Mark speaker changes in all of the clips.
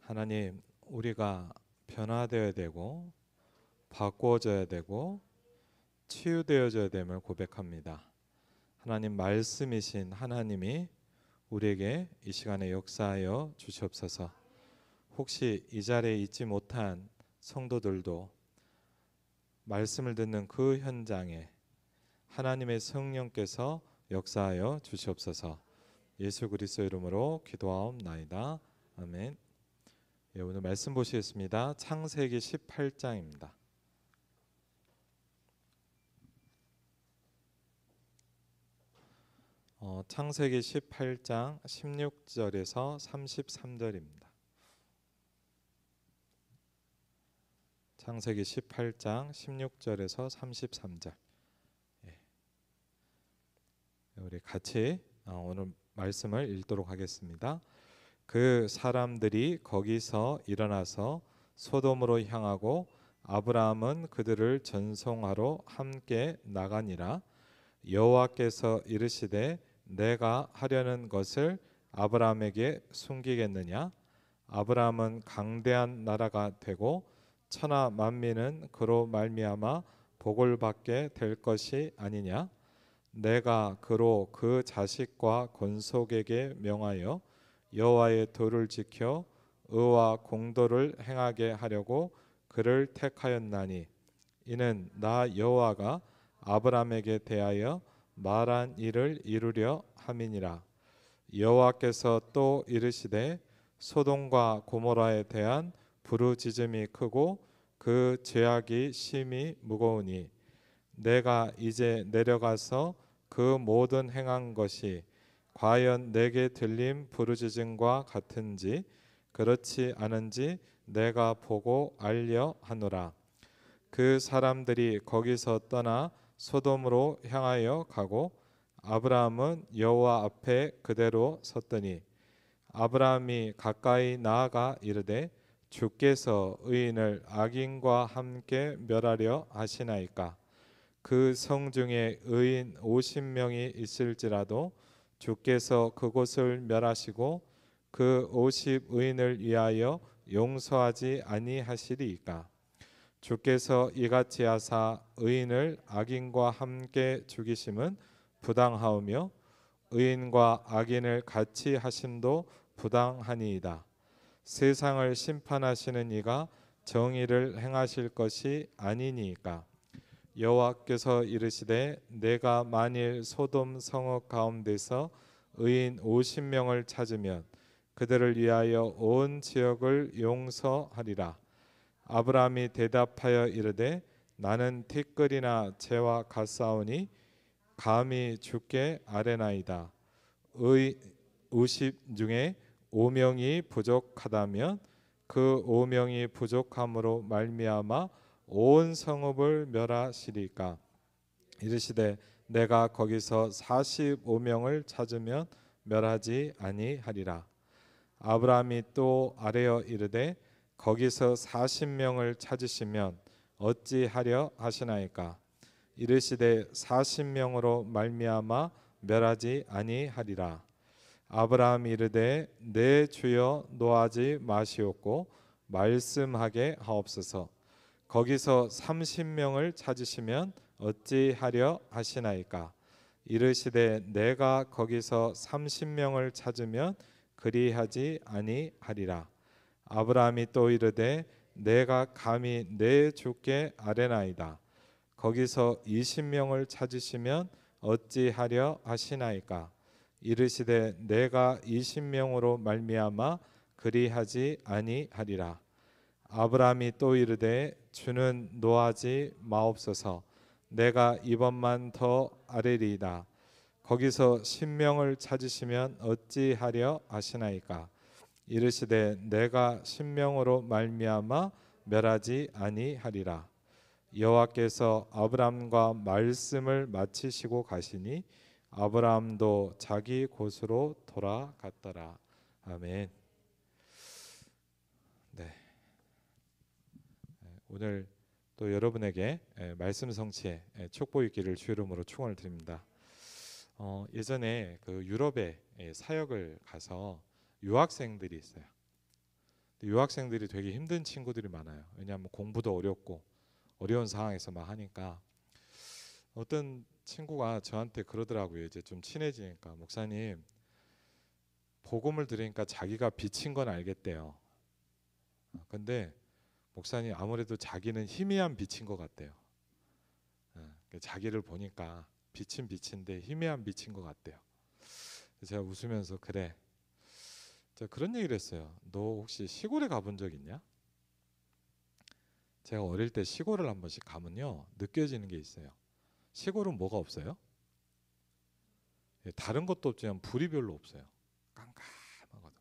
Speaker 1: 하나님, 우리가 변화되어야 되고 바꾸어져야 되고 치유되어져야 됨을 고백합니다. 하나님 말씀이신 하나님이 우리에게 이 시간에 역사하여 주시옵소서. 혹시 이 자리에 있지 못한 성도들도 말씀을 듣는 그 현장에 하나님의 성령께서 역사하여 주시옵소서. 예수 그리스도 이름으로 기도하옵나이다. 아멘. 예, 오늘 말씀 보시겠습니다. 창세기 18장입니다. 창세기 18장 16절에서 33절입니다. 창세기 18장 16절에서 33절. 예. 우리 같이 오늘 말씀을 읽도록 하겠습니다. 그 사람들이 거기서 일어나서 소돔으로 향하고 아브라함은 그들을 전송하러 함께 나가니라. 여호와께서 이르시되 내가 하려는 것을 아브라함에게 숨기겠느냐? 아브라함은 강대한 나라가 되고 천하 만민은 그로 말미암아 복을 받게 될 것이 아니냐? 내가 그로 그 자식과 건속에게 명하여 여호와의 도를 지켜 의와 공도를 행하게 하려고 그를 택하였나니 이는 나 여호와가 아브라함에게 대하여 말한 일을 이루려 함이니라. 여호와께서 또 이르시되 소돔과 고모라에 대한 부르짖음이 크고 그 죄악이 심히 무거우니 내가 이제 내려가서 그 모든 행한 것이 과연 내게 들린 부르짖음과 같은지 그렇지 않은지 내가 보고 알려 하노라. 그 사람들이 거기서 떠나 소돔으로 향하여 가고 아브라함은 여호와 앞에 그대로 섰더니 아브라함이 가까이 나아가 이르되 주께서 의인을 악인과 함께 멸하려 하시나이까? 그 성 중에 의인 50명이 있을지라도 주께서 그곳을 멸하시고 그 50 의인을 위하여 용서하지 아니하시리이까? 주께서 이같이 하사 의인을 악인과 함께 죽이심은 부당하오며 의인과 악인을 같이 하심도 부당하니이다. 세상을 심판하시는 이가 정의를 행하실 것이 아니니이까? 여호와께서 이르시되 내가 만일 소돔 성읍 가운데서 의인 50명을 찾으면 그들을 위하여 온 지역을 용서하리라. 아브라함이 대답하여 이르되 나는 티끌이나 재와 같사오니 감히 주께 아뢰나이다. 의 50 중에 5명이 부족하다면 그 5명이 부족함으로 말미암아 온 성읍을 멸하시리까? 이르시되 내가 거기서 45명을 찾으면 멸하지 아니하리라. 아브라함이 또 아뢰어 이르되 거기서 40명을 찾으시면 어찌하려 하시나이까? 이르시되 40명으로 말미암아 멸하지 아니하리라. 아브라함이 이르되 내 주여 노하지 마시옵고 말씀하게 하옵소서. 거기서 30명을 찾으시면 어찌하려 하시나이까? 이르시되 내가 거기서 30명을 찾으면 그리하지 아니하리라. 아브라함이 또 이르되 내가 감히 내 주께 아뢰나이다. 거기서 20명을 찾으시면 어찌하려 하시나이까? 이르시되 내가 20명으로 말미암아 그리하지 아니하리라. 아브라함이 또 이르되 주는 노하지 마옵소서. 내가 이번만 더 아뢰리이다. 거기서 10명을 찾으시면 어찌하려 하시나이까? 이르시되 내가 10명으로 말미암아 멸하지 아니하리라. 여호와께서 아브라함과 말씀을 마치시고 가시니 아브라함도 자기 곳으로 돌아갔더라. 아멘. 네. 오늘 또 여러분에게 말씀 성취의 축복 있기를 주 이름으로 축원을 드립니다. 예전에 그 유럽에 사역을 가서 유학생들이 있어요. 유학생들이 되게 힘든 친구들이 많아요. 왜냐하면 공부도 어렵고 어려운 상황에서 막 하니까. 어떤 친구가 저한테 그러더라고요. 이제 좀 친해지니까, 목사님, 복음을 들으니까 자기가 비친 건 알겠대요. 근데 목사님, 아무래도 자기는 희미한 빛인 것 같대요. 자기를 보니까 빛은 빛인데 희미한 빛인 것 같대요. 제가 웃으면서, 그래, 제가 그런 얘기를 했어요. 너 혹시 시골에 가본 적 있냐? 제가 어릴 때 시골을 한 번씩 가면요, 느껴지는 게 있어요. 시골은 뭐가 없어요? 다른 것도 없지만 불이 별로 없어요. 깜깜하거든.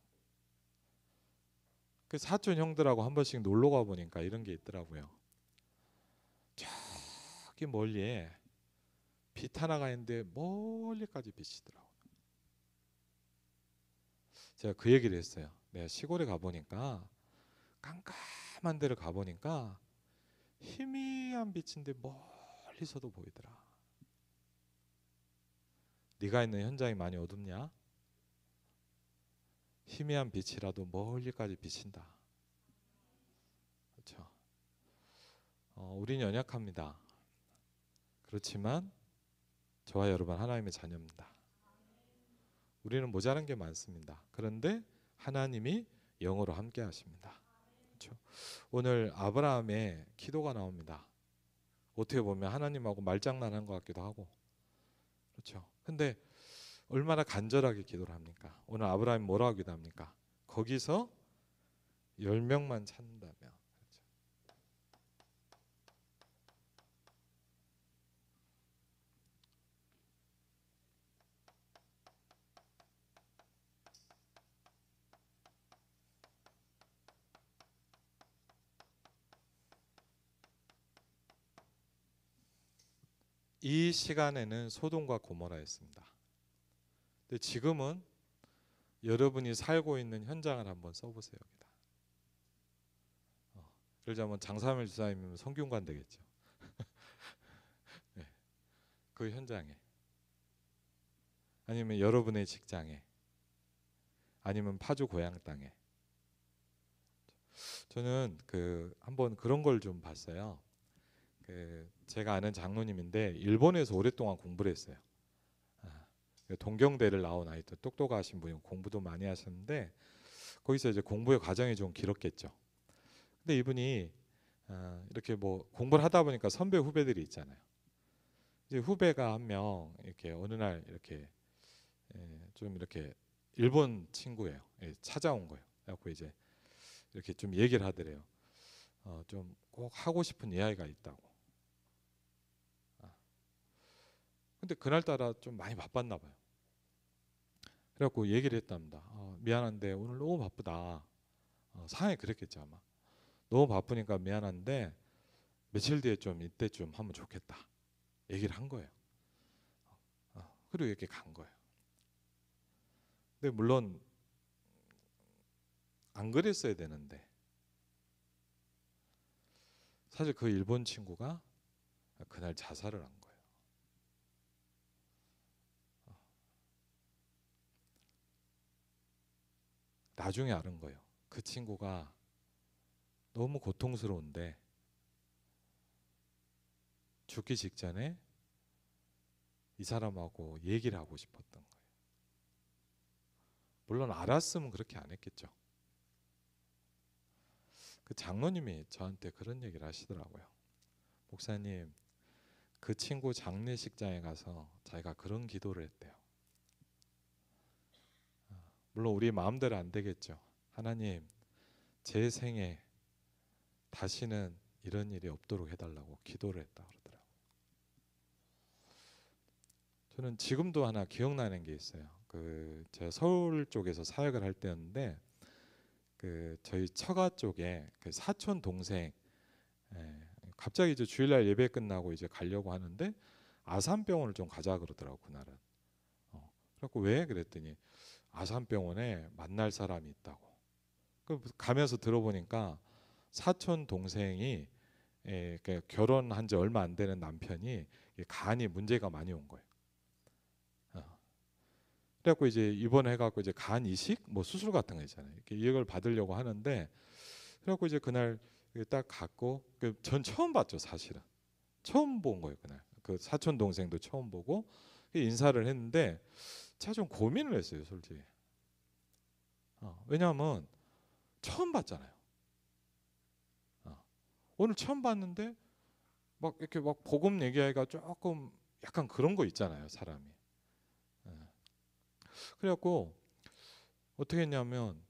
Speaker 1: 그 사촌 형들하고 한 번씩 놀러 가 보니까 이런 게 있더라고요. 저기 멀리에 빛 하나가 있는데 멀리까지 비치더라고요. 제가 그 얘기를 했어요. 내가 시골에 가보니까, 깜깜한 데를 가보니까 희미한 빛인데 멀리서도 보이더라. 네가 있는 현장이 많이 어둡냐? 희미한 빛이라도 멀리까지 비친다. 그렇죠? 우린 연약합니다. 그렇지만 저와 여러분 하나님의 자녀입니다. 우리는 모자란 게 많습니다. 그런데 하나님이 영으로 함께 하십니다. 그렇죠? 오늘 아브라함의 기도가 나옵니다. 어떻게 보면 하나님하고 말장난한 것 같기도 하고, 그렇죠? 근데 얼마나 간절하게 기도를 합니까? 오늘 아브라함이 뭐라고 기도합니까? 거기서 10명만 찾는다면. 그렇죠? 이 시간에는 소돔과 고모라였습니다. 근데 지금은 여러분이 살고 있는 현장을 한번 써보세요. 여기다. 그러자면 장사면 지사님이면 성균관 되겠죠. 네, 그 현장에, 아니면 여러분의 직장에, 아니면 파주 고향 땅에. 저는 한번 그런 걸 좀 봤어요. 제가 아는 장로님인데 일본에서 오랫동안 공부를 했어요. 동경대를 나온 아이도 똑똑하신 분이고 공부도 많이 하셨는데, 거기서 이제 공부의 과정이 좀 길었겠죠. 근데 이분이 이렇게 뭐 공부를 하다 보니까 선배 후배들이 있잖아요. 이제 후배가 한 명 이렇게 어느 날 이렇게 좀 이렇게 일본 친구예요. 찾아온 거예요. 그래갖고 이제 이렇게 좀 얘기를 하더래요. 좀 꼭 하고 싶은 이야기가 있다고. 근데 그날따라 좀 많이 바빴나 봐요. 그래갖고 얘기를 했답니다. 미안한데 오늘 너무 바쁘다. 상황이 그랬겠죠 아마. 너무 바쁘니까 미안한데 며칠 뒤에 좀 이때쯤 하면 좋겠다. 얘기를 한 거예요. 그리고 이렇게 간 거예요. 근데 물론 안 그랬어야 되는데, 사실 그 일본 친구가 그날 자살을 한 거예요. 나중에 알은 거예요. 그 친구가 너무 고통스러운데 죽기 직전에 이 사람하고 얘기를 하고 싶었던 거예요. 물론 알았으면 그렇게 안 했겠죠. 그 장로님이 저한테 그런 얘기를 하시더라고요. 목사님, 그 친구 장례식장에 가서 자기가 그런 기도를 했대요. 물론 우리 마음대로 안 되겠죠. 하나님, 제 생에 다시는 이런 일이 없도록 해달라고 기도를 했다 그러더라고요. 저는 지금도 하나 기억나는 게 있어요. 제가 서울 쪽에서 사역을 할 때였는데, 저희 처가 쪽에 사촌 동생, 갑자기 이제 주일날 예배 끝나고 이제 가려고 하는데 아산병원을 좀 가자 그러더라고 그날은. 그래갖고 왜 그랬더니 아산병원에 만날 사람이 있다고. 가면서 들어보니까 사촌 동생이 결혼한 지 얼마 안 되는 남편이 간이 문제가 많이 온 거예요. 그래갖고 이제 입원해갖고 이제 간 이식 뭐 수술 같은 거 있잖아요. 이렇게 이걸 받으려고 하는데 그래갖고 이제 그날 딱 갔고 전 처음 봤죠 사실은. 처음 본 거예요 그날. 그 사촌 동생도 처음 보고 인사를 했는데 제가 좀 고민을 했어요 솔직히. 왜냐하면 처음 봤잖아요. 오늘 처음 봤는데 막 이렇게 막 복음 얘기하기가 조금 약간 그런 거 있잖아요 사람이. 예. 그래갖고 어떻게 했냐면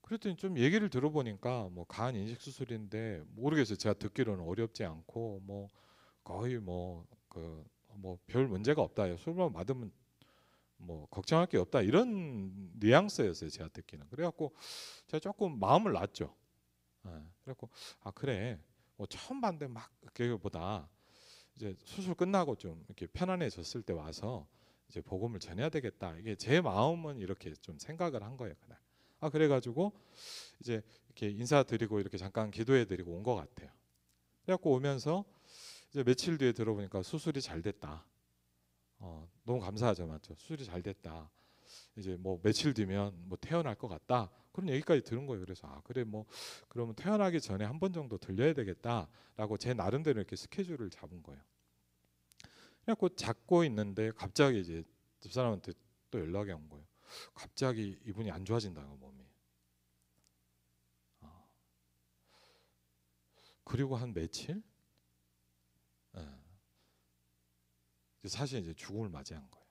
Speaker 1: 그랬더니 좀 얘기를 들어보니까 뭐 간 인식 수술인데 모르겠어요. 제가 듣기로는 어렵지 않고 뭐 거의 뭐 그 뭐 별 문제가 없다. 술만 맞으면 뭐 걱정할 게 없다 이런 뉘앙스였어요 제가 듣기는. 그래갖고 제가 조금 마음을 놨죠. 예. 그래갖고 아 그래 뭐 처음 봤는데 막 그거보다 이제 수술 끝나고 좀 이렇게 편안해졌을 때 와서 이제 복음을 전해야 되겠다. 이게 제 마음은 이렇게 좀 생각을 한 거예요 그날. 아 그래가지고 이제 이렇게 인사드리고 이렇게 잠깐 기도해드리고 온 것 같아요. 그래갖고 오면서 이제 며칠 뒤에 들어보니까 수술이 잘 됐다. 너무 감사하죠, 맞죠? 수술이 잘 됐다. 이제 뭐 며칠 뒤면 뭐 태어날 것 같다. 그런 얘기까지 들은 거예요. 그래서 아 그래 뭐 그러면 태어나기 전에 한 번 정도 들려야 되겠다라고 제 나름대로 이렇게 스케줄을 잡은 거예요. 그래갖고 잡고 있는데 갑자기 이제 집사람한테 또 연락이 온 거예요. 갑자기 이분이 안 좋아진다고 몸이. 어. 그리고 한 며칠? 예. 사실 이제 죽음을 맞이한 거예요.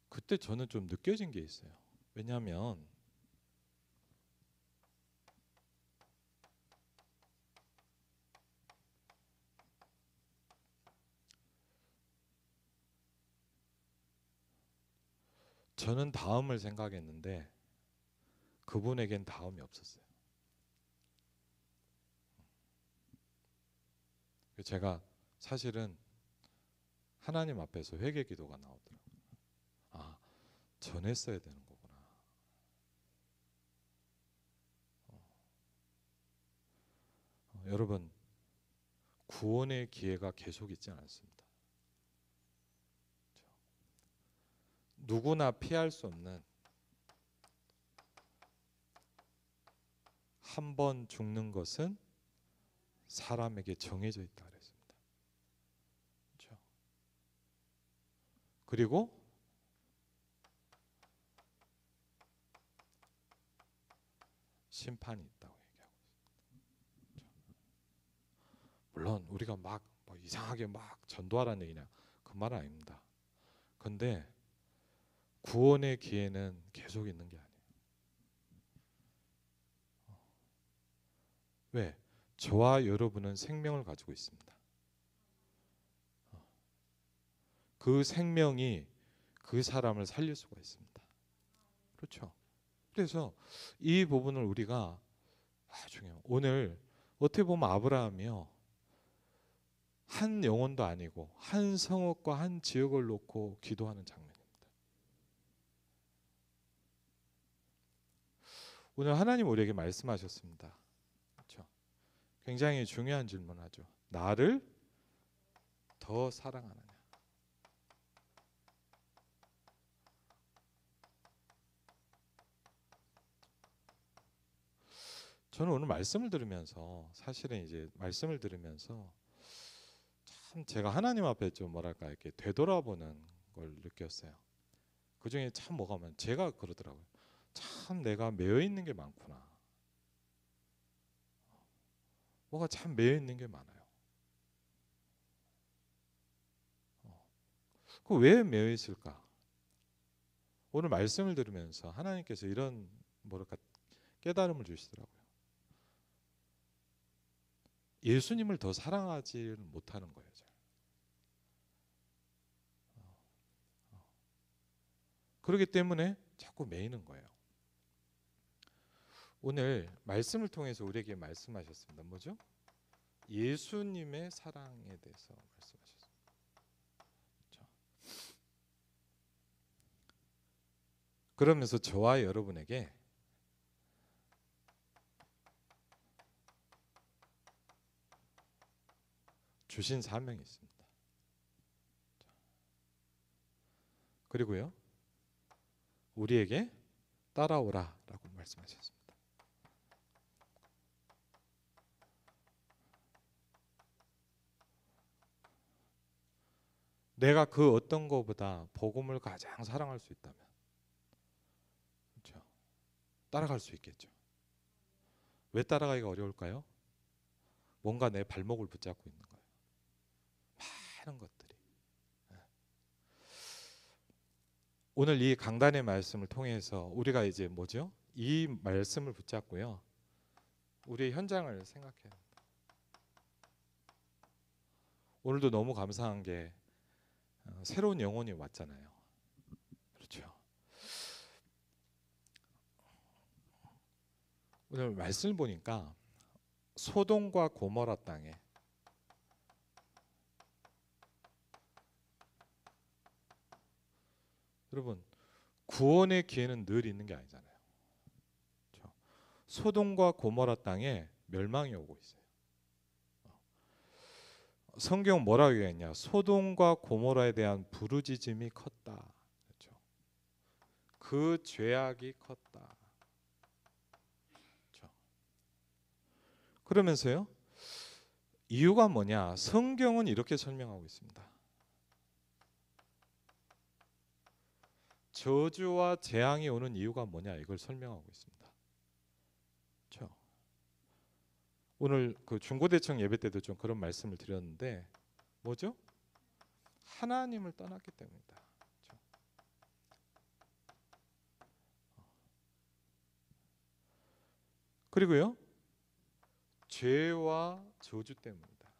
Speaker 1: 그때 저는 좀 느껴진 게 있어요. 왜냐하면 저는 다음을 생각했는데 그분에겐 다음이 없었어요. 제가 사실은 하나님 앞에서 회개 기도가 나오더라고요. 아, 전했어야 되는 거구나. 여러분, 구원의 기회가 계속 있지 않습니다. 누구나 피할 수 없는 한 번 죽는 것은 사람에게 정해져 있다 그랬습니다. 그렇죠? 그리고 심판이 있다고 얘기하고 있습니다. 물론 우리가 막 이상하게 막 전도하라는 얘기냐 그 말 아닙니다. 근데 구원의 기회는 계속 있는 게 아니에요. 왜? 저와 여러분은 생명을 가지고 있습니다. 그 생명이 그 사람을 살릴 수가 있습니다. 그렇죠? 그래서 이 부분을 우리가 중요해요. 오늘 어떻게 보면 아브라함이요. 한 영혼도 아니고 한 성읍과 한 지역을 놓고 기도하는 장면입니다. 오늘 하나님 우리에게 말씀하셨습니다. 그렇죠? 굉장히 중요한 질문하죠. 나를 더 사랑하느냐? 저는 오늘 말씀을 들으면서 사실은 이제 말씀을 들으면서 참 제가 하나님 앞에 좀 뭐랄까 이렇게 되돌아보는 걸 느꼈어요. 그 중에 참 뭐가 많 제가 그러더라고요. 참 내가 매여 있는 게 많구나. 뭐가 참 매여 있는 게 많아요. 그 왜 매여 있을까? 오늘 말씀을 들으면서 하나님께서 이런 뭐랄까 깨달음을 주시더라고요. 예수님을 더 사랑하지 못하는 거예요. 그렇기 때문에 자꾸 매이는 거예요. 오늘 말씀을 통해서 우리에게 말씀하셨습니다. 뭐죠? 예수님의 사랑에 대해서 말씀하셨습니다. 그렇죠? 그러면서 저와 여러분에게 주신 사명이 있습니다. 그리고요, 우리에게 따라오라라고 말씀하셨습니다. 내가 그 어떤 것보다 복음을 가장 사랑할 수 있다면, 그렇죠? 따라갈 수 있겠죠. 왜 따라가기가 어려울까요? 뭔가 내 발목을 붙잡고 있는 거예요. 많은 것들이. 오늘 이 강단의 말씀을 통해서 우리가 이제 뭐죠? 이 말씀을 붙잡고요, 우리의 현장을 생각해야 합니다. 오늘도 너무 감사한 게 새로운 영혼이 왔잖아요. 그렇죠? 오늘 말씀을 보니까 소돔과 고모라 땅에 여러분 구원의 기회는 늘 있는 게 아니잖아요. 그렇죠? 소돔과 고모라 땅에 멸망이 오고 있어요. 성경 뭐라고 얘기했냐? 소돔과 고모라에 대한 부르짖음이 컸다. 그렇죠? 그 죄악이 컸다. 그렇죠? 그러면서요, 이유가 뭐냐? 성경은 이렇게 설명하고 있습니다. 저주와 재앙이 오는 이유가 뭐냐? 이걸 설명하고 있습니다. 그렇죠? 오늘 그 중고대청 예배 때도 좀 그런 말씀을 드렸는데 뭐죠? 하나님을 떠났기 때문이다. 그렇죠? 그리고요, 죄와 저주 때문이다.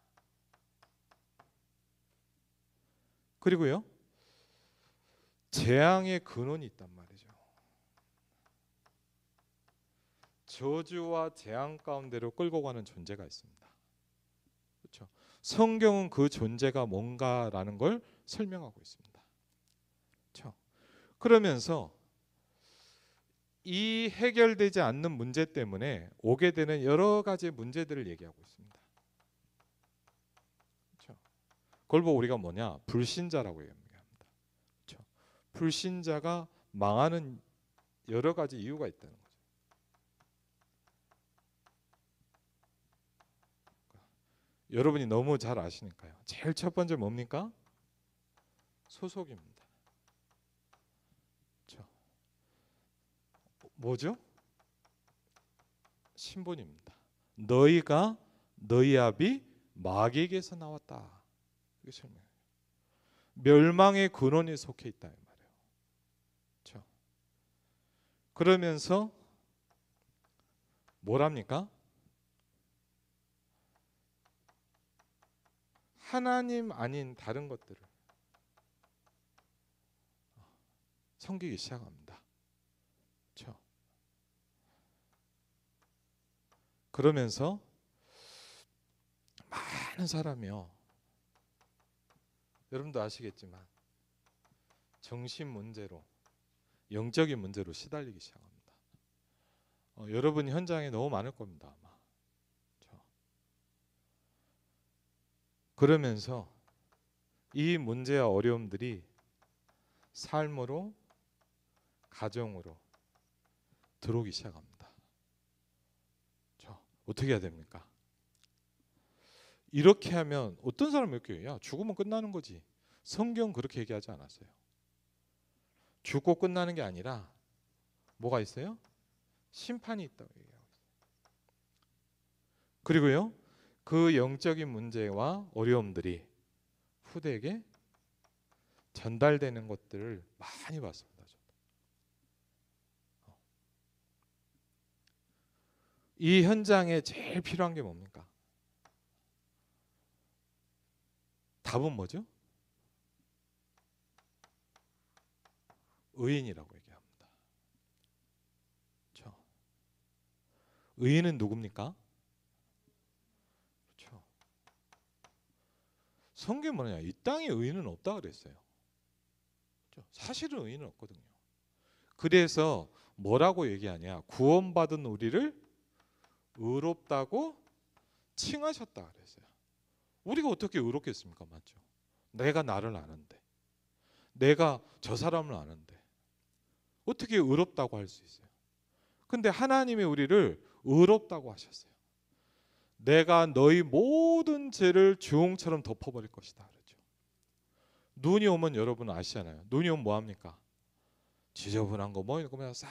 Speaker 1: 그리고요, 재앙의 근원이 있단 말이죠. 저주와 재앙 가운데로 끌고 가는 존재가 있습니다. 그렇죠? 성경은 그 존재가 뭔가라는 걸 설명하고 있습니다. 그렇죠? 그러면서 이 해결되지 않는 문제 때문에 오게 되는 여러 가지 문제들을 얘기하고 있습니다. 그렇죠? 그걸 보고 우리가 뭐냐? 불신자라고 얘기합니다. 그렇죠? 불신자가 망하는 여러 가지 이유가 있다는 거죠. 여러분이 너무 잘 아시니까요. 제일 첫 번째 뭡니까? 소속입니다. 그렇죠? 뭐죠? 신분입니다. 너희가 너희 아비 마귀에게서 나왔다. 이게 설명해요. 멸망의 근원이 속해 있다 이 말이에요. 그렇죠? 그러면서 뭐랍니까? 하나님 아닌 다른 것들을 섬기기 시작합니다. 그렇죠? 그러면서 많은 사람이요, 여러분도 아시겠지만 정신 문제로, 영적인 문제로 시달리기 시작합니다. 여러분 현장에 너무 많을 겁니다 아마. 그렇죠? 그러면서 이 문제와 어려움들이 삶으로, 가정으로 들어오기 시작합니다. 그렇죠? 어떻게 해야 됩니까? 이렇게 하면 어떤 사람이 이렇게 해요? 야, 죽으면 끝나는 거지. 성경 그렇게 얘기하지 않았어요. 죽고 끝나는 게 아니라 뭐가 있어요? 심판이 있다고 얘기하고 있어요. 그리고요, 그 영적인 문제와 어려움들이 후대에게 전달되는 것들을 많이 봤습니다. 이 현장에 제일 필요한 게 뭡니까? 답은 뭐죠? 의인이라고 얘기합니다. 그렇죠? 의인은 누굽니까? 그렇죠? 성경은 뭐냐? 이 땅에 의인은 없다 그랬어요. 그렇죠? 사실은 의인은 없거든요. 그래서 뭐라고 얘기하냐? 구원받은 우리를 의롭다고 칭하셨다 그랬어요. 우리가 어떻게 의롭겠습니까? 맞죠? 내가 나를 아는데, 내가 저 사람을 아는데 어떻게 의롭다고 할 수 있어요? 근데 하나님이 우리를 의롭다고 하셨어요. 내가 너희 모든 죄를 주홍처럼 덮어버릴 것이다 그랬죠. 눈이 오면 여러분 아시잖아요. 눈이 오면 뭐 합니까? 지저분한 거 뭐 이런 거 싹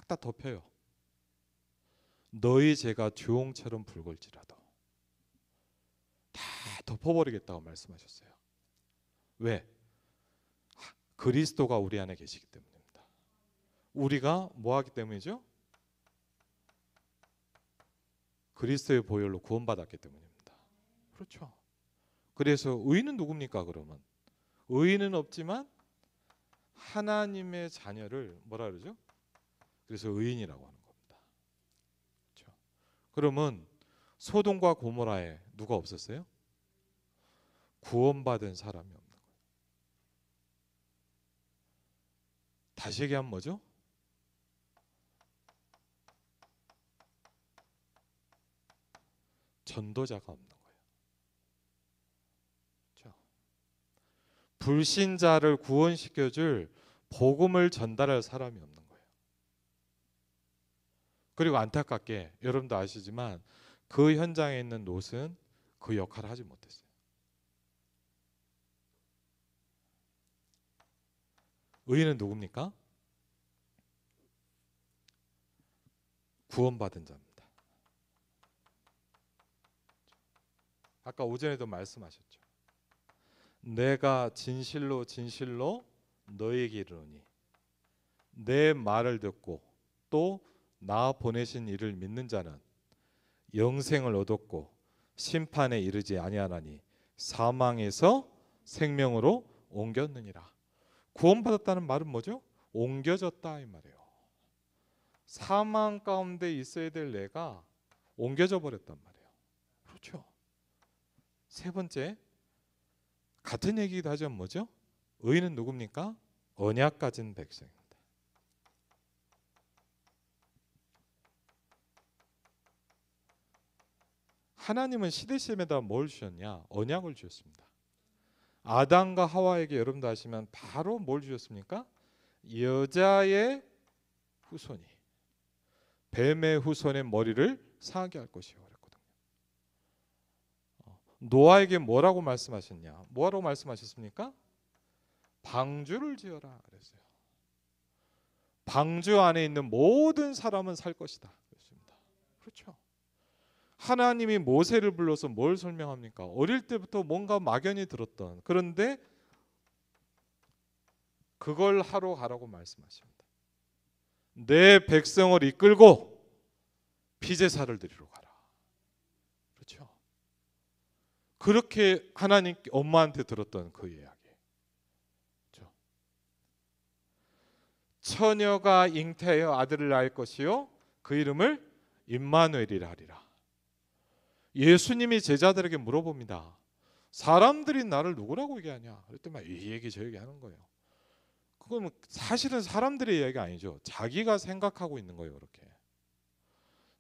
Speaker 1: 다 덮여요. 너희 죄가 주홍처럼 붉을지라도 다 덮어버리겠다고 말씀하셨어요. 왜? 그리스도가 우리 안에 계시기 때문입니다. 우리가 뭐 하기 때문이죠? 그리스도의 보혈로 구원받았기 때문입니다. 그렇죠. 그래서 의인은 누굽니까 그러면? 의인은 없지만 하나님의 자녀를 뭐라 그러죠? 그래서 의인이라고 하는 겁니다. 그렇죠. 그러면 소돔과 고모라에 누가 없었어요? 구원받은 사람이 없는 거예요. 다시 얘기하면 뭐죠? 전도자가 없는 거예요. 그렇죠. 불신자를 구원시켜줄 복음을 전달할 사람이 없는 거예요. 그리고 안타깝게 여러분도 아시지만 그 현장에 있는 롯은 그 역할을 하지 못했어요. 의인은 누굽니까? 구원받은 자입니다. 아까 오전에도 말씀하셨죠. 내가 진실로 진실로 너에게 이르노니 내 말을 듣고 또 나 보내신 이를 믿는 자는 영생을 얻었고 심판에 이르지 아니하나니 사망에서 생명으로 옮겼느니라. 구원받았다는 말은 뭐죠? 옮겨졌다 이 말이에요. 사망 가운데 있어야 될 내가 옮겨져 버렸단 말이에요. 그렇죠. 세 번째, 같은 얘기기도 하지만 뭐죠? 의인은 누굽니까? 언약 가진 백성입니다. 하나님은 시대시대마다 뭘 주셨냐? 언약을 주셨습니다. 아담과 하와에게 여러분도 아시면 바로 뭘 주셨습니까? 여자의 후손이 뱀의 후손의 머리를 상하게 할 것이요 그랬거든요. 노아에게 뭐라고 말씀하셨냐? 뭐라고 말씀하셨습니까? 방주를 지어라 그랬어요. 방주 안에 있는 모든 사람은 살 것이다 그랬습니다. 그렇죠. 하나님이 모세를 불러서 뭘 설명합니까? 어릴 때부터 뭔가 막연히 들었던, 그런데 그걸 하러 가라고 말씀하십니다. 내 백성을 이끌고 피제사를 드리러 가라. 그렇죠. 그렇게 하나님 엄마한테 들었던 그 이야기. 그렇죠. 처녀가 잉태하여 아들을 낳을 것이요 그 이름을 임마누엘이라 하리라. 예수님이 제자들에게 물어봅니다. 사람들이 나를 누구라고 얘기하냐? 그랬더니 이 얘기 저 얘기 하는 거예요. 그건 사실은 사람들의 이야기가 아니죠. 자기가 생각하고 있는 거예요. 그렇게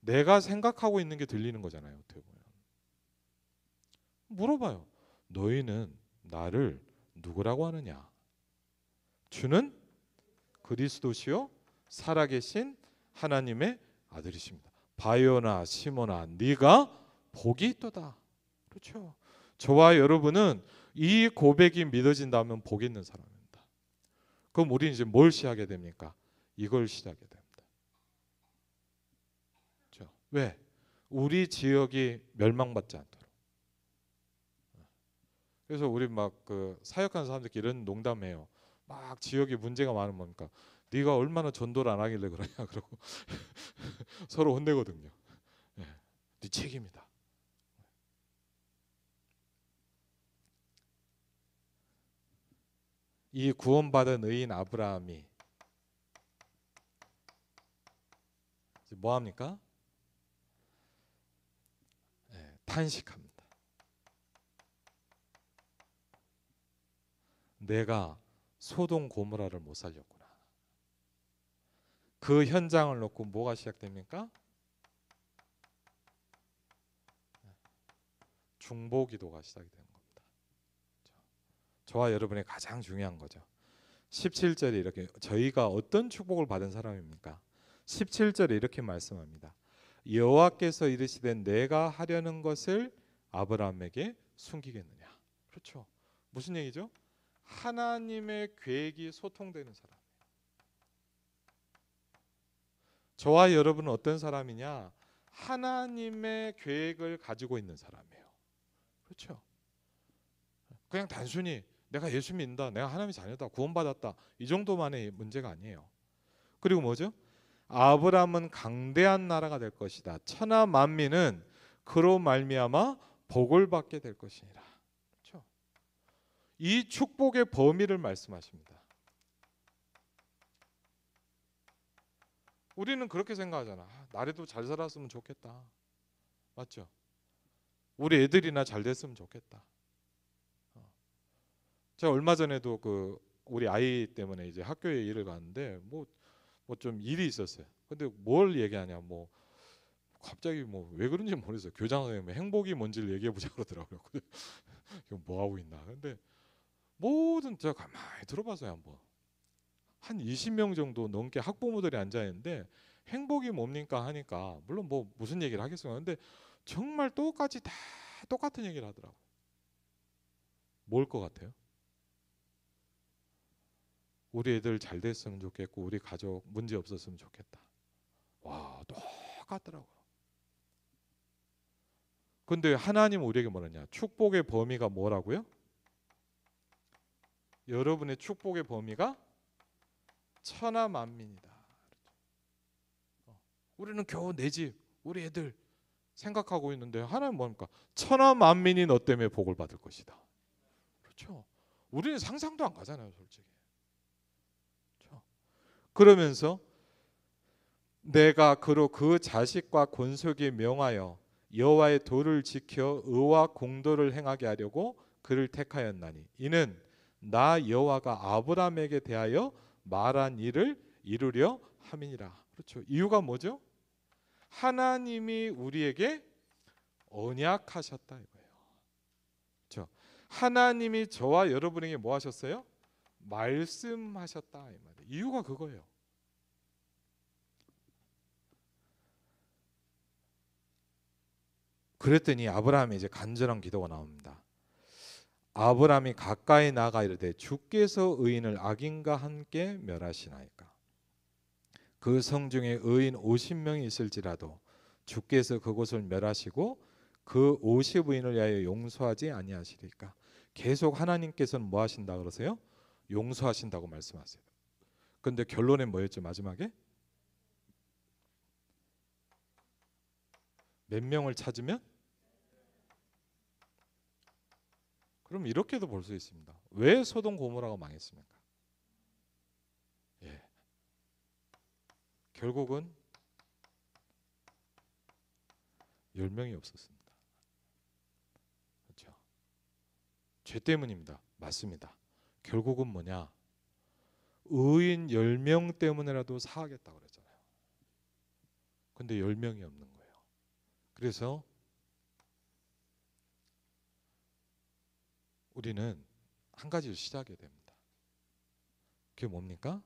Speaker 1: 내가 생각하고 있는 게 들리는 거잖아요. 어떻게 보면 물어봐요. 너희는 나를 누구라고 하느냐? 주는 그리스도시요 살아계신 하나님의 아들이십니다. 바요나 시몬아 네가 복이 있도다. 그렇죠. 저와 여러분은 이 고백이 믿어진다면 복 있는 사람입니다. 그럼 우리는 이제 뭘 시작하게 됩니까? 이걸 시작하게 됩니다. 그렇죠. 왜? 우리 지역이 멸망받지 않도록. 그래서 우리 막 그 사역하는 사람들끼리 이런 농담해요. 막 지역에 문제가 많으면 뭡니까? 네가 얼마나 전도를 안 하길래 그러냐 그러고 서로 혼내거든요. 네 책임이다. 이 구원받은 의인 아브라함이 뭐 합니까? 네, 탄식합니다. 내가 소돔 고모라를 못 살렸구나. 그 현장을 놓고 뭐가 시작됩니까? 중보기도가 시작이 되는 겁니다. 저와 여러분의 가장 중요한 거죠. 17절에 이렇게 저희가 어떤 축복을 받은 사람입니까? 17절에 이렇게 말씀합니다. 여호와께서 이르시되 내가 하려는 것을 아브라함에게 숨기겠느냐. 그렇죠. 무슨 얘기죠? 하나님의 계획이 소통되는 사람. 저와 여러분은 어떤 사람이냐? 하나님의 계획을 가지고 있는 사람이에요. 그렇죠. 그냥 단순히 내가 예수 믿는다, 내가 하나님의 자녀다, 구원받았다, 이 정도만의 문제가 아니에요. 그리고 뭐죠? 아브라함은 강대한 나라가 될 것이다. 천하 만민은 그로 말미암아 복을 받게 될 것이니라. 그렇죠? 이 축복의 범위를 말씀하십니다. 우리는 그렇게 생각하잖아. 나라도 잘 살았으면 좋겠다. 맞죠? 우리 애들이나 잘 됐으면 좋겠다. 제가 얼마 전에도 우리 아이 때문에 이제 학교에 일을 갔는데 뭐 좀 일이 있었어요. 근데 뭘 얘기하냐, 뭐 갑자기 뭐 왜 그런지 모르겠어요. 교장 선생님이 행복이 뭔지를 얘기해 보자 그러더라고요. 이거 뭐 하고 있나. 근데 모든 제가 가만히 들어봐서요, 한번 한 20명 정도 넘게 학부모들이 앉아 있는데 행복이 뭡니까 하니까 물론 뭐 무슨 얘기를 하겠어요. 근데 정말 똑같이 다 똑같은 얘기를 하더라고요. 뭘 것 같아요? 우리 애들 잘 됐으면 좋겠고 우리 가족 문제 없었으면 좋겠다. 와, 똑같더라고요. 근데 하나님 우리에게 뭐라냐? 축복의 범위가 뭐라고요? 여러분의 축복의 범위가 천하 만민이다. 우리는 겨우 내 집, 우리 애들 생각하고 있는데 하나님 뭡니까? 천하 만민이 너 때문에 복을 받을 것이다. 그렇죠? 우리는 상상도 안 가잖아요, 솔직히. 그렇죠? 그러면서 내가 그로 그 자식과 권속에 명하여 여호와의 도를 지켜 의와 공도를 행하게 하려고 그를 택하였나니 이는 나 여호와가 아브라함에게 대하여 말한 일을 이루려 함이니라. 그렇죠. 이유가 뭐죠? 하나님이 우리에게 언약하셨다 이거예요. 그렇죠. 하나님이 저와 여러분에게 뭐 하셨어요? 말씀하셨다 이 말이에요. 이유가 그거예요. 그랬더니 아브라함이 이제 간절한 기도가 나옵니다. 아브라함이 가까이 나가 이르되 주께서 의인을 악인과 함께 멸하시나이까. 그 성중에 의인 50명이 있을지라도 주께서 그곳을 멸하시고 그 50의인을 위하여 용서하지 아니하시리까. 계속 하나님께서는 뭐 하신다 그러세요? 용서하신다고 말씀하세요. 근데 결론은 뭐였죠? 마지막에 몇 명을 찾으면? 그럼 이렇게도 볼 수 있습니다. 왜 소돔 고모라가 망했습니까? 예. 결국은 10명이 없었습니다. 그렇죠? 죄 때문입니다. 맞습니다. 결국은 뭐냐? 의인 10명 때문에라도 사하겠다 그랬잖아요. 근데 10명이 없는 거예요. 그래서 우리는 한 가지를 시작해야 됩니다. 그게 뭡니까?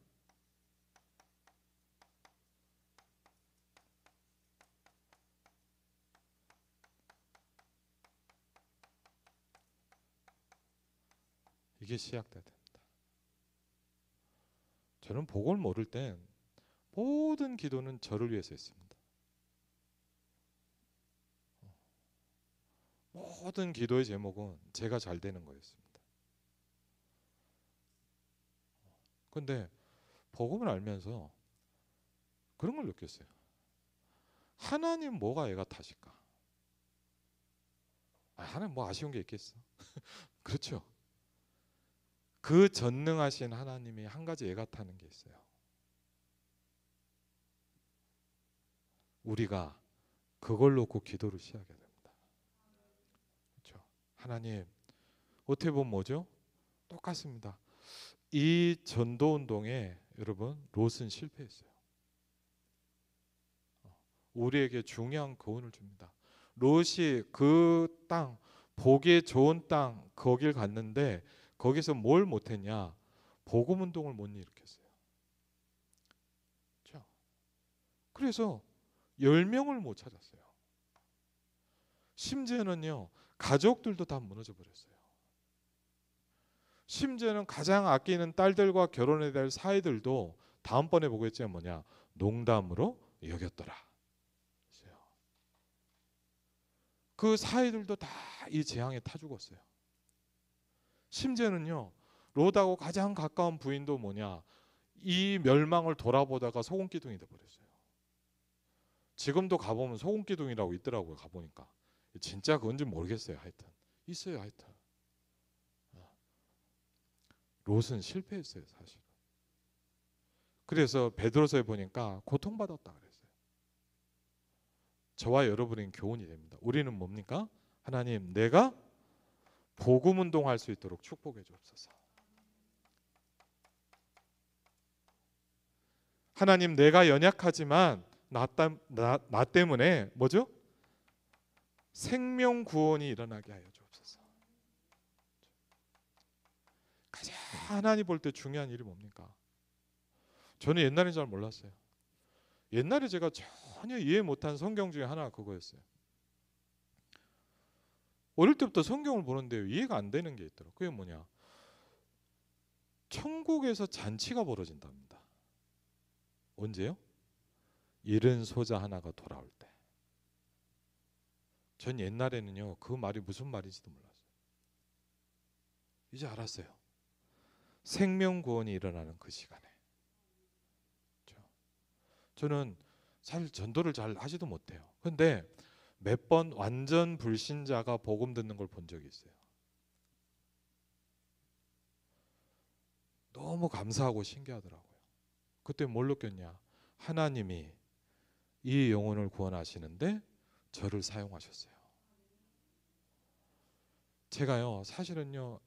Speaker 1: 이게 시작돼야 됩니다. 저는 복을 모를 땐 모든 기도는 저를 위해서 했습니다. 모든 기도의 제목은 제가 잘 되는 거였습니다. 근데 복음을 알면서 그런 걸 느꼈어요. 하나님 뭐가 애가 타실까? 하나님 뭐 아쉬운 게 있겠어? 그렇죠. 그 전능하신 하나님이 한 가지 애가 타는 게 있어요. 우리가 그걸 놓고 기도를 시작해야 됩니다. 그렇죠. 하나님, 어떻게 보면 뭐죠? 똑같습니다. 이 전도 운동에 여러분 롯은 실패했어요. 우리에게 중요한 교훈을 줍니다. 롯이 그 땅, 보기 좋은 땅 거길 갔는데 거기서 뭘 못했냐? 복음 운동을 못 일으켰어요. 자, 그래서 10명을 못 찾았어요. 심지어는요, 가족들도 다 무너져 버렸어요. 심지어는 가장 아끼는 딸들과 결혼해야 될 사이들도 다음번에 보겠지만 뭐냐, 농담으로 여겼더라. 그 사이들도 다 이 재앙에 타 죽었어요. 심지어는요, 롯하고 가장 가까운 부인도 뭐냐, 이 멸망을 돌아보다가 소금기둥이 돼버렸어요. 지금도 가보면 소금기둥이라고 있더라고요. 가보니까 진짜 그건지 모르겠어요. 하여튼 있어요. 하여튼 롯은 실패했어요, 사실. 그래서 베드로서에 보니까 고통받았다 그랬어요. 저와 여러분은 교훈이 됩니다. 우리는 뭡니까? 하나님, 내가 복음 운동할 수 있도록 축복해 주옵소서. 하나님, 내가 연약하지만 나 때문에 뭐죠? 생명 구원이 일어나게 하여 주옵소서. 가장 하나님 볼 때 중요한 일이 뭡니까? 저는 옛날에 잘 몰랐어요. 옛날에 제가 전혀 이해 못한 성경 중에 하나가 그거였어요. 어릴 때부터 성경을 보는데 이해가 안 되는 게 있더라고요. 그게 뭐냐? 천국에서 잔치가 벌어진답니다. 언제요? 잃은 소자 하나가 돌아올 때. 전 옛날에는요, 그 말이 무슨 말인지도 몰랐어요. 이제 알았어요. 생명 구원이 일어나는 그 시간에. 저는 사실 전도를 잘 하지도 못해요. 근데 몇 번 완전 불신자가 복음 듣는 걸 본 적이 있어요. 너무 감사하고 신기하더라고요. 그때 뭘 느꼈냐? 하나님이 이 영혼을 구원하시는데 저를 사용하셨어요. 제가요, 사실은요,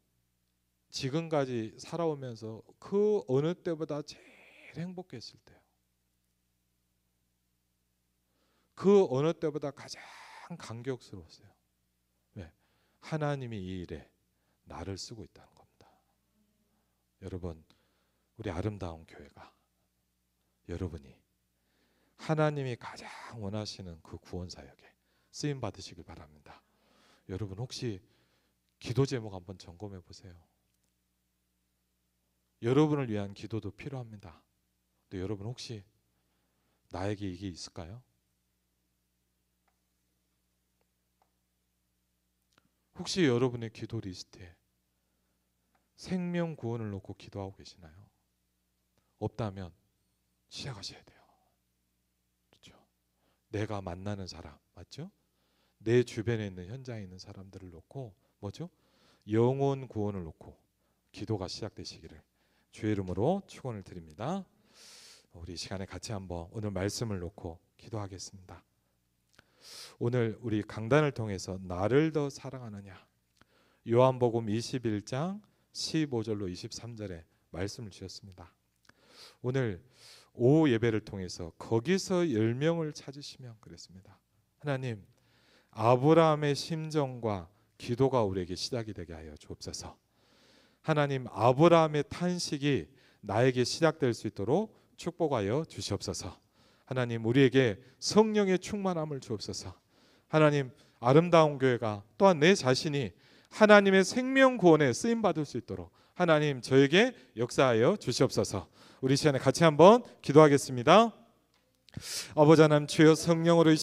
Speaker 1: 지금까지 살아오면서 그 어느 때보다 제일 행복했을 때요. 그 어느 때보다 가장 감격스러웠어요. 왜? 하나님이 이 일에 나를 쓰고 있다는 겁니다. 여러분, 우리 아름다운 교회가 여러분이 하나님이 가장 원하시는 그 구원 사역에 쓰임 받으시길 바랍니다. 여러분, 혹시 기도 제목 한번 점검해 보세요. 여러분을 위한 기도도 필요합니다. 근데 여러분, 혹시 나에게 이게 있을까요? 혹시 여러분의 기도 리스트에 생명 구원을 놓고 기도하고 계시나요? 없다면 시작하셔야 돼요. 그렇죠? 내가 만나는 사람, 맞죠? 내 주변에 있는 현장에 있는 사람들을 놓고 뭐죠? 영혼 구원을 놓고 기도가 시작되시기를 주의 이름으로 축원을 드립니다. 우리 이 시간에 같이 한번 오늘 말씀을 놓고 기도하겠습니다. 오늘 우리 강단을 통해서 나를 더 사랑하느냐, 요한복음 21장 15절로 23절에 말씀을 주셨습니다. 오늘 오후 예배를 통해서 거기서 10명을 찾으시면 그랬습니다. 하나님, 아브라함의 심정과 기도가 우리에게 시작이 되게 하여 주옵소서. 하나님, 아브라함의 탄식이 나에게 시작될 수 있도록 축복하여 주시옵소서. 하나님, 우리에게 성령의 충만함을 주옵소서. 하나님, 아름다운 교회가 또한 내 자신이 하나님의 생명 구원에 쓰임 받을 수 있도록 하나님 저에게 역사하여 주시옵소서. 우리 시간에 같이 한번 기도하겠습니다. 아버지 하나님, 주여 성령으로 이